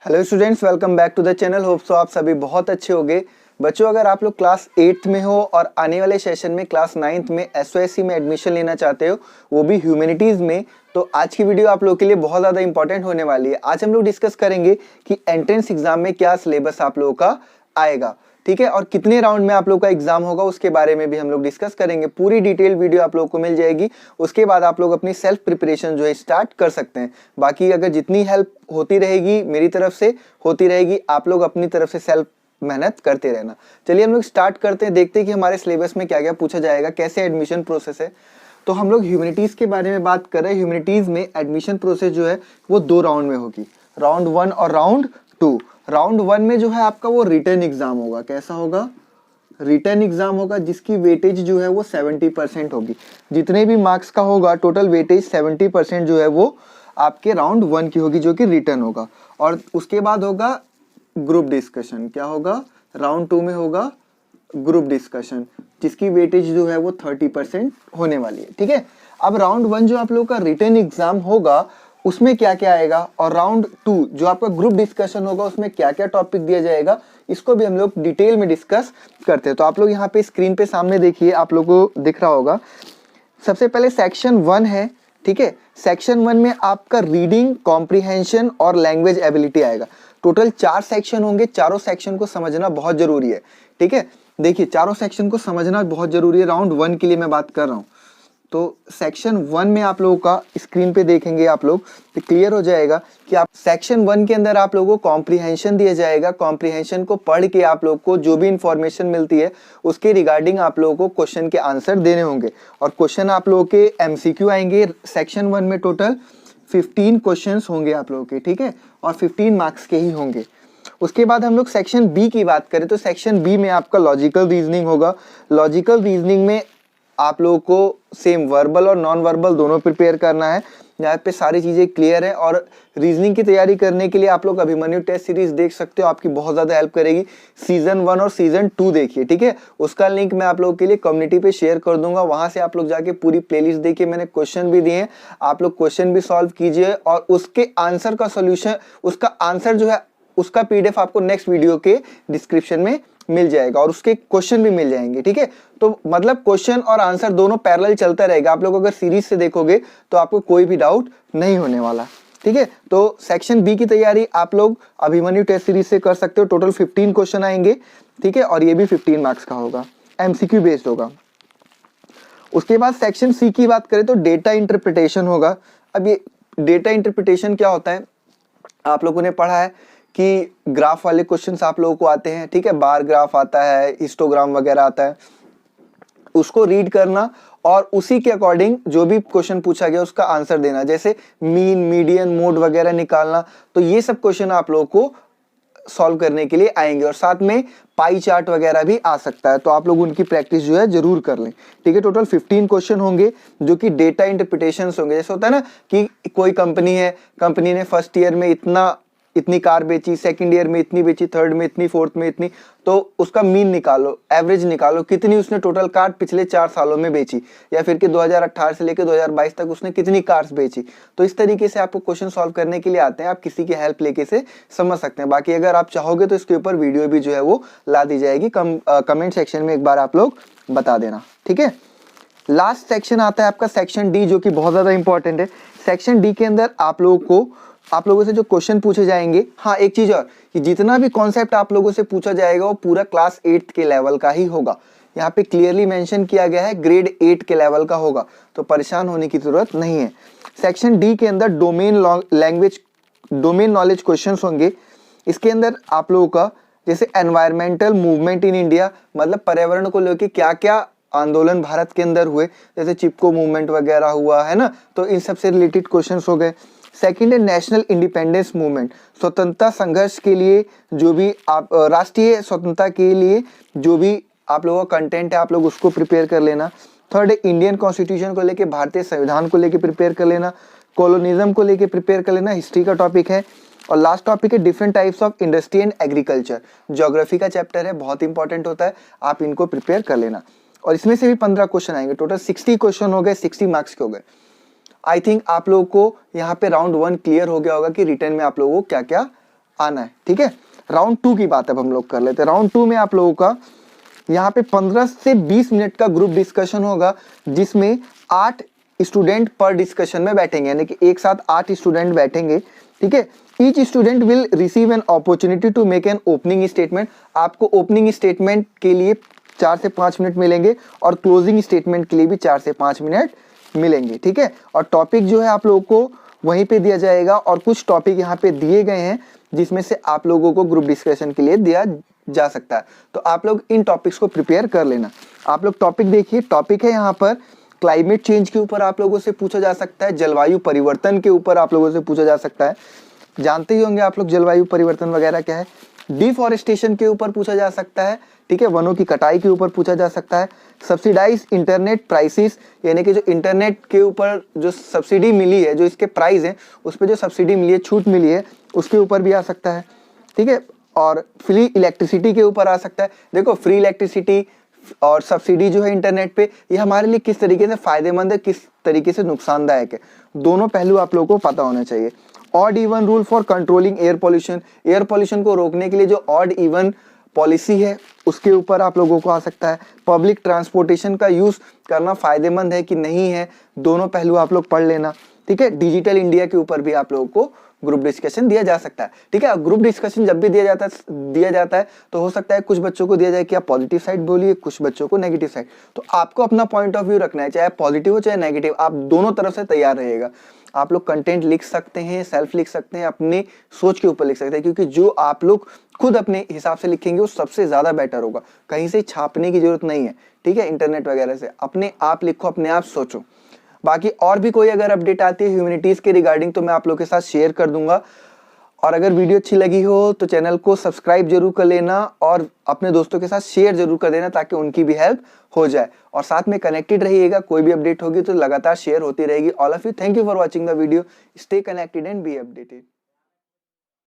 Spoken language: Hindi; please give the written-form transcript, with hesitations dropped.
Hello students, welcome back to the channel. Hope so आप सभी बहुत अच्छे होंगे। बच्चों, अगर आप लोग क्लास 8th में हो और आने वाले सेशन में क्लास 9th में एसओएससी में एडमिशन लेना चाहते हो, वो भी ह्यूमैनिटीज़ में, तो आज की वीडियो आप लोग के लिए बहुत ज़्यादा इंपॉर्टेंट होने वाली है। आज हम लोग डिस्कस करेंगे कि एंट्रेंस एग्जाम में क्या सिलेबस आप लोगों का आएगा, ठीक है, और कितने राउंड में आप लोग का एग्जाम होगा उसके बारे में भी हम लोग डिस्कस करेंगे। पूरी डिटेल वीडियो आप लोग को मिल जाएगी। उसके बाद आप लोग अपनी सेल्फ प्रिपरेशन जो है स्टार्ट कर सकते हैं। बाकी अगर जितनी हेल्प होती रहेगी मेरी तरफ से होती रहेगी, आप लोग अपनी तरफ से सेल्फ मेहनत करते रहना। चलिए हम लोग स्टार्ट करते हैं, देखते हैं कि हमारे सिलेबस में क्या क्या पूछा जाएगा, कैसे एडमिशन प्रोसेस है। तो हम लोग ह्यूमैनिटीज़ के बारे में बात कर रहे हैं। ह्यूमैनिटीज़ में एडमिशन प्रोसेस जो है वो 2 राउंड में होगी, राउंड 1 और राउंड 2। राउंड 1 में जो है आपका वो रिटन एग्जाम होगा। कैसा होगा? रिटन एग्जाम होगा, जिसकी वेटेज जो है वो 70% होगी। जितने भी मार्क्स का होगा टोटल वेटेज 70% जो है वो आपके राउंड 1 की होगी, जो कि रिटन होगा। और उसके बाद होगा ग्रुप डिस्कशन। क्या होगा? राउंड 2 में होगा ग्रुप डिस्कशन, जिसकी वेटेज जो है वो 30% होने वाली है, ठीक है। अब राउंड 1 जो आप लोगों का रिटन एग्जाम होगा उसमें क्या क्या आएगा, और राउंड 2 जो आपका ग्रुप डिस्कशन होगा उसमें क्या क्या टॉपिक दिया जाएगा, इसको भी हम लोग डिटेल में डिस्कस करते हैं। तो आप लोग यहाँ पे स्क्रीन पे सामने देखिए, आप लोगों को दिख रहा होगा। सबसे पहले सेक्शन 1 है, ठीक है। सेक्शन 1 में आपका रीडिंग, कॉम्प्रिहेंशन और लैंग्वेज एबिलिटी आएगा। टोटल 4 सेक्शन होंगे। चारों सेक्शन को समझना बहुत जरूरी है, ठीक है। देखिए, चारों सेक्शन को समझना बहुत जरूरी है। राउंड 1 के लिए मैं बात कर रहा हूँ। तो सेक्शन 1 में आप लोगों का स्क्रीन पे देखेंगे आप लोग तो क्लियर हो जाएगा कि आप सेक्शन 1 के अंदर आप लोगों को कॉम्प्रिहेंशन दिया जाएगा। कॉम्प्रिहेंशन को पढ़ के आप लोग को जो भी इंफॉर्मेशन मिलती है उसके रिगार्डिंग आप लोगों को क्वेश्चन के आंसर देने होंगे, और क्वेश्चन आप लोगों के एमसीक्यू आएंगे। सेक्शन 1 में टोटल 15 क्वेश्चन होंगे आप लोगों के, ठीक है, और 15 मार्क्स के ही होंगे। उसके बाद हम लोग सेक्शन बी की बात करें तो सेक्शन बी में आपका लॉजिकल रीजनिंग होगा। लॉजिकल रीजनिंग में आप लोगों को सेम वर्बल और नॉन वर्बल दोनों प्रिपेयर करना है। यहाँ पे सारी चीज़ें क्लियर है। और रीजनिंग की तैयारी करने के लिए आप लोग अभिमन्यु टेस्ट सीरीज देख सकते हो, आपकी बहुत ज़्यादा हेल्प करेगी। सीजन 1 और सीजन 2 देखिए, ठीक है। उसका लिंक मैं आप लोगों के लिए कम्युनिटी पे शेयर कर दूंगा। वहां से आप लोग जाके पूरी प्लेलिस्ट देखिए। मैंने क्वेश्चन भी दिए हैं, आप लोग क्वेश्चन भी सॉल्व कीजिए, और उसके आंसर का सोल्यूशन, उसका आंसर जो है उसका पीडीएफ आपको नेक्स्ट वीडियो के डिस्क्रिप्शन में मिल जाएगा, और उसके क्वेश्चन भी मिल जाएंगे, ठीक है। तो मतलब क्वेश्चन और आंसर दोनों पैरेलल चलता रहेगा। आप लोग अगर सीरीज से देखोगे तो आपको कोई भी डाउट नहीं होने वाला, ठीक है। तो सेक्शन बी की तैयारी आप लोग अभिमन्यु टेस्ट सीरीज से कर सकते हो। टोटल 15 क्वेश्चन आएंगे, ठीक है, और ये भी 15 मार्क्स का होगा, एमसीक्यू बेस्ड होगा। उसके बाद सेक्शन सी की बात करें तो डेटा इंटरप्रिटेशन होगा। अब ये डेटा इंटरप्रिटेशन क्या होता है, आप लोगों ने पढ़ा है कि ग्राफ वाले क्वेश्चंस आप लोगों को आते हैं, ठीक है। बार ग्राफ आता है, हिस्टोग्राम वगैरह आता है, उसको रीड करना और उसी के अकॉर्डिंग जो भी क्वेश्चन पूछा गया उसका आंसर देना, जैसे मीन, मीडियन, मोड वगैरह निकालना। तो ये सब क्वेश्चन आप लोगों को सॉल्व करने के लिए आएंगे, और साथ में पाई चार्ट वगैरह भी आ सकता है। तो आप लोग उनकी प्रैक्टिस जो है जरूर कर लें, ठीक है। टोटल 15 क्वेश्चन होंगे जो कि डेटा इंटरप्रिटेशन होंगे। जैसे होता है ना कि कोई कंपनी है, कंपनी ने फर्स्ट ईयर में इतनी कार बेची, सेकंड ईयर में इतनी बेची, थर्ड में इतनी, फोर्थ में इतनी, तो उसका मीन निकालो, एवरेज निकालो, कितनी उसने टोटल कार पिछले 4 सालों में बेची, या फिर कि 2018 से लेकर 2022 तक उसने कितनी कार्स बेची। तो इस तरीके से आपको क्वेश्चन सॉल्व करने के लिए आते हैं, आप किसी की हेल्प लेके से समझ सकते हैं। बाकी अगर आप चाहोगे तो इसके ऊपर वीडियो भी जो है वो ला दी जाएगी, कमेंट सेक्शन में एक बार आप लोग बता देना, ठीक है। लास्ट सेक्शन आता है आपका सेक्शन डी, जो कि बहुत ज्यादा इंपॉर्टेंट है। सेक्शन डी के अंदर आप लोगों से जो क्वेश्चन पूछे जाएंगे, हाँ एक चीज और, कि जितना भी कॉन्सेप्ट आप लोगों से पूछा जाएगा वो पूरा क्लास 8 के लेवल का ही होगा। यहाँ पे क्लियरली मेंशन किया गया है ग्रेड 8 के लेवल का होगा, तो परेशान होने की जरूरत नहीं है। सेक्शन डी के अंदर डोमेन नॉलेज क्वेश्चंस होंगे। इसके अंदर आप लोगों का जैसे एनवायरमेंटल मूवमेंट इन इंडिया, मतलब पर्यावरण को लेकर क्या क्या आंदोलन भारत के अंदर हुए, जैसे चिपको मूवमेंट वगैरह हुआ है ना, तो इन सब से रिलेटेड क्वेश्चंस हो गए। सेकेंड है नेशनल इंडिपेंडेंस मूवमेंट, स्वतंत्रता संघर्ष के लिए जो भी आप राष्ट्रीय स्वतंत्रता के लिए जो भी आप लोगों का कंटेंट है आप लोग उसको प्रिपेयर कर लेना। थर्ड है इंडियन कॉन्स्टिट्यूशन को लेके, भारतीय संविधान को लेके प्रिपेयर कर लेना। कॉलोनिज्म को लेके प्रिपेयर कर लेना, हिस्ट्री का टॉपिक है। और लास्ट टॉपिक है different types of industry and agriculture, geography का चैप्टर है, बहुत इंपॉर्टेंट होता है, आप इनको प्रिपेयर कर लेना। और इसमें से भी 15 क्वेश्चन आएंगे। टोटल 60 क्वेश्चन हो गए, 60 मार्क्स के हो गए। आई थिंक आप लोगों को यहाँ पे राउंड 1 क्लियर हो गया होगा कि रिटर्न में आप लोगों को क्या क्या आना है, ठीक है। राउंड 2 की बात अब हम लोग कर लेते हैं। राउंड 2 में आप लोगों का यहाँ पे 15 से 20 मिनट का ग्रुप डिस्कशन होगा, जिसमें 8 स्टूडेंट पर डिस्कशन में बैठेंगे, यानी कि एक साथ 8 स्टूडेंट बैठेंगे, ठीक है। Each student will receive an opportunity to make an opening statement. आपको ओपनिंग स्टेटमेंट के लिए 4 से 5 मिनट मिलेंगे और क्लोजिंग स्टेटमेंट के लिए भी 4 से 5 मिनट मिलेंगे, ठीक है। और टॉपिक जो है आप लोगों को वहीं पे दिया जाएगा, और कुछ टॉपिक यहाँ पे दिए गए हैं जिसमें से आप लोगों को ग्रुप डिस्कशन के लिए दिया जा सकता है। तो आप लोग इन टॉपिक्स को प्रिपेयर कर लेना। आप लोग टॉपिक देखिए, टॉपिक है यहाँ पर क्लाइमेट चेंज के ऊपर आप लोगों से पूछा जा सकता है, जलवायु परिवर्तन के ऊपर आप लोगों से पूछा जा सकता है, जानते ही होंगे आप लोग जलवायु परिवर्तन वगैरह क्या है। डिफॉरेस्टेशन के ऊपर पूछा जा सकता है, ठीक है, वनों की कटाई के ऊपर पूछा जा सकता है। सब्सिडाइज इंटरनेट प्राइसेस, यानी कि जो इंटरनेट के ऊपर जो सब्सिडी मिली है, जो इसके प्राइस है उस पर जो सब्सिडी मिली है, छूट मिली है, उसके ऊपर भी आ सकता है, ठीक है। और फ्री इलेक्ट्रिसिटी के ऊपर आ सकता है। देखो, फ्री इलेक्ट्रिसिटी और सब्सिडी जो है इंटरनेट पे, ये हमारे लिए किस तरीके से फायदेमंद है, किस तरीके से नुकसानदायक है, दोनों पहलू आप लोगों को पता होना चाहिए। Odd even rule for controlling air pollution, air pollution को रोकने के लिए जो ऑड इवन पॉलिसी है उसके ऊपर आप लोगों को आ सकता है। पब्लिक ट्रांसपोर्टेशन का यूज करना फायदेमंद है कि नहीं है, दोनों पहलू आप लोग पढ़ लेना, ठीक है। डिजिटल इंडिया के ऊपर भी आप लोगों को ग्रुप डिस्कशन दिया जा सकता है, ठीक है। ग्रुप डिस्कशन जब भी दिया जाता है तो हो सकता है कुछ बच्चों को दिया जाए कि आप पॉजिटिव साइड बोलिए, कुछ बच्चों को नेगेटिव साइड। तो आपको अपना पॉइंट ऑफ व्यू रखना है, चाहे पॉजिटिव हो चाहे नेगेटिव, आप दोनों तरफ से तैयार रहिएगा। आप लोग कंटेंट लिख सकते हैं, सेल्फ लिख सकते हैं, अपनी सोच के ऊपर लिख सकते हैं, क्योंकि जो आप लोग खुद अपने हिसाब से लिखेंगे वो सबसे ज्यादा बेटर होगा। कहीं से छापने की जरूरत नहीं है, ठीक है, इंटरनेट वगैरह से। अपने आप लिखो, अपने आप सोचो। बाकी और भी कोई अगर अपडेट आती है ह्यूमैनिटीज के रिगार्डिंग तो मैं आप लोग के साथ शेयर कर दूंगा। और अगर वीडियो अच्छी लगी हो तो चैनल को सब्सक्राइब जरूर कर लेना और अपने दोस्तों के साथ शेयर जरूर कर देना, ताकि उनकी भी हेल्प हो जाए। और साथ में कनेक्टेड रहिएगा, कोई भी अपडेट होगी तो लगातार शेयर होती रहेगी। All of you, thank you for watching the video. Stay connected and be updated.